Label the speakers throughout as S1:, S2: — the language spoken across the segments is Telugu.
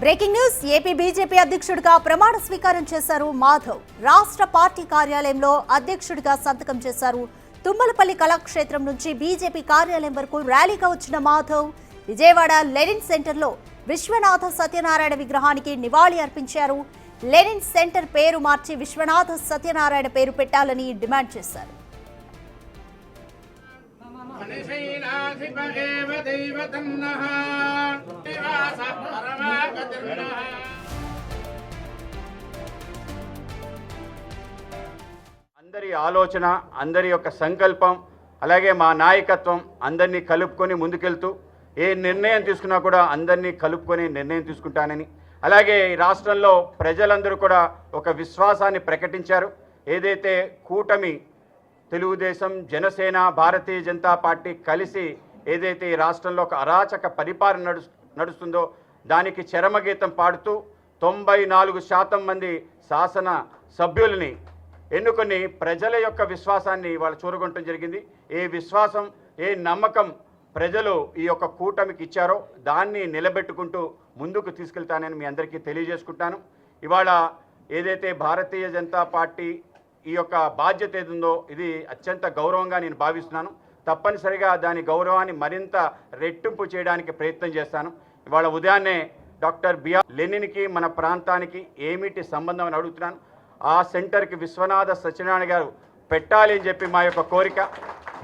S1: బ్రేకింగ్ న్యూస్ ఏపీ బీజేపీ అధ్యక్షుడిగా ప్రమాణ స్వీకారం చేశారు మాధవ్. రాష్ట్ర పార్టీ కార్యాలయంలో అధ్యక్షుడిగా సంతకం చేశారు. తుమ్మలపల్లి కళాక్షేత్రం నుంచి బీజేపీ కార్యాలయం వరకు ర్యాలీగా వచ్చిన మాధవ్ విజయవాడ లెనిన్ సెంటర్లో విశ్వనాథ సత్యనారాయణ విగ్రహానికి నివాళి అర్పించారు. లెనిన్ సెంటర్ పేరు మార్చి విశ్వనాథ సత్యనారాయణ పేరు పెట్టాలని డిమాండ్ చేశారు.
S2: అందరి ఆలోచన, అందరి యొక్క సంకల్పం, అలాగే మా నాయకత్వం అందరినీ కలుపుకొని ముందుకెళ్తూ ఏ నిర్ణయం తీసుకున్నా కూడా అందరినీ కలుపుకొని నిర్ణయం తీసుకుంటానని, అలాగే ఈ రాష్ట్రంలో ప్రజలందరూ కూడా ఒక విశ్వాసాన్ని ప్రకటించారు. ఏదైతే కూటమి తెలుగుదేశం, జనసేన, భారతీయ జనతా పార్టీ కలిసి ఏదైతే ఈ రాష్ట్రంలో ఒక అరాచక పరిపాలన నడుస్తుందో దానికి చరమగీతం పాడుతూ 94% మంది శాసన సభ్యుల్ని ఎన్నుకొని ప్రజల యొక్క విశ్వాసాన్ని వాళ్ళు చూరగొనడం జరిగింది. ఏ విశ్వాసం, ఏ నమ్మకం ప్రజలు ఈ యొక్క కూటమికి ఇచ్చారో దాన్ని నిలబెట్టుకుంటూ ముందుకు తీసుకెళ్తానని మీ అందరికీ తెలియజేసుకుంటాను. ఇవాళ ఏదైతే భారతీయ జనతా పార్టీ ఈ యొక్క బాధ్యత ఏదుందో ఇది అత్యంత గౌరవంగా నేను భావిస్తున్నాను. తప్పనిసరిగా దాని గౌరవాన్ని మరింత రెట్టింపు చేయడానికి ప్రయత్నం చేస్తాను. ఇవాళ ఉదయాన్నే డాక్టర్ బిఆర్ లెనిన్కి మన ప్రాంతానికి ఏమిటి సంబంధం అని అడుగుతున్నాను. ఆ సెంటర్కి విశ్వనాథ సత్యనారాయణ గారు పెట్టాలి అని చెప్పి మా యొక్క కోరిక.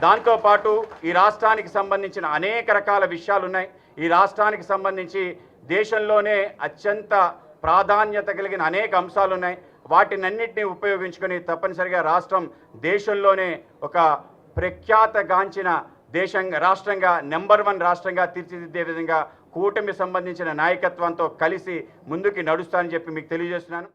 S2: దాంతోపాటు ఈ రాష్ట్రానికి సంబంధించిన అనేక రకాల విషయాలు ఉన్నాయి. ఈ రాష్ట్రానికి సంబంధించి దేశంలోనే అత్యంత ప్రాధాన్యత కలిగిన అనేక అంశాలు ఉన్నాయి. వాటినన్నింటినీ ఉపయోగించుకొని తప్పనిసరిగా రాష్ట్రం దేశంలోనే ఒక ప్రఖ్యాతగాంచిన రాష్ట్రంగా నెంబర్ 1 రాష్ట్రంగా తీర్చిదిద్దే విధంగా కూటమి సంబంధించిన నాయకత్వంతో కలిసి ముందుకి నడుస్తానని చెప్పి మీకు తెలియజేస్తున్నాను.